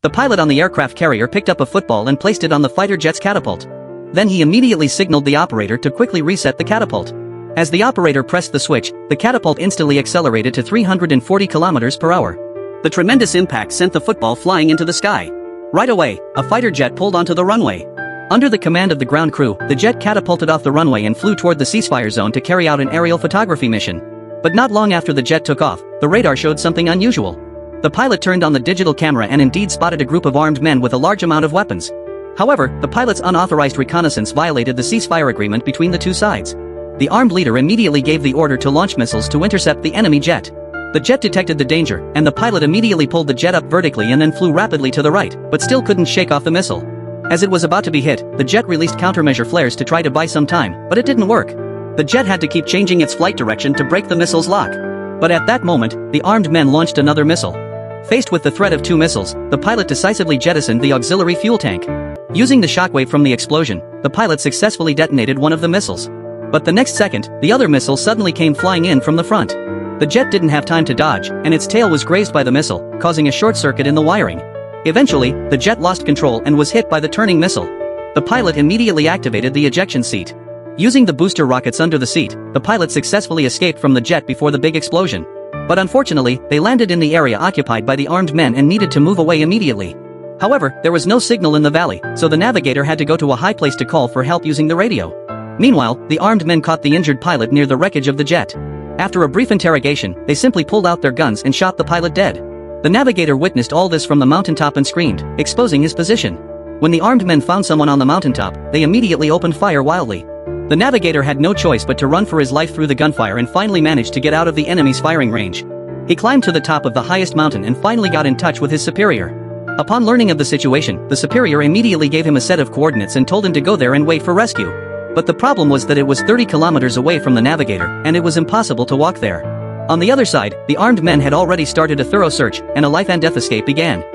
The pilot on the aircraft carrier picked up a football and placed it on the fighter jet's catapult. Then he immediately signaled the operator to quickly reset the catapult. As the operator pressed the switch, the catapult instantly accelerated to 340 kilometers per hour. The tremendous impact sent the football flying into the sky. Right away, a fighter jet pulled onto the runway. Under the command of the ground crew, the jet catapulted off the runway and flew toward the ceasefire zone to carry out an aerial photography mission. But not long after the jet took off, the radar showed something unusual. The pilot turned on the digital camera and indeed spotted a group of armed men with a large amount of weapons. However, the pilot's unauthorized reconnaissance violated the ceasefire agreement between the two sides. The armed leader immediately gave the order to launch missiles to intercept the enemy jet. The jet detected the danger, and the pilot immediately pulled the jet up vertically and then flew rapidly to the right, but still couldn't shake off the missile. As it was about to be hit, the jet released countermeasure flares to try to buy some time, but it didn't work. The jet had to keep changing its flight direction to break the missile's lock. But at that moment, the armed men launched another missile. Faced with the threat of two missiles, the pilot decisively jettisoned the auxiliary fuel tank. Using the shockwave from the explosion, the pilot successfully detonated one of the missiles. But the next second, the other missile suddenly came flying in from the front. The jet didn't have time to dodge, and its tail was grazed by the missile, causing a short circuit in the wiring. Eventually, the jet lost control and was hit by the turning missile. The pilot immediately activated the ejection seat. Using the booster rockets under the seat, the pilot successfully escaped from the jet before the big explosion. But unfortunately, they landed in the area occupied by the armed men and needed to move away immediately. However, there was no signal in the valley, so the navigator had to go to a high place to call for help using the radio. Meanwhile, the armed men caught the injured pilot near the wreckage of the jet. After a brief interrogation, they simply pulled out their guns and shot the pilot dead. The navigator witnessed all this from the mountaintop and screamed, exposing his position. When the armed men found someone on the mountaintop, they immediately opened fire wildly. The navigator had no choice but to run for his life through the gunfire and finally managed to get out of the enemy's firing range. He climbed to the top of the highest mountain and finally got in touch with his superior. Upon learning of the situation, the superior immediately gave him a set of coordinates and told him to go there and wait for rescue. But the problem was that it was 30 kilometers away from the navigator, and it was impossible to walk there. On the other side, the armed men had already started a thorough search, and a life and death escape began.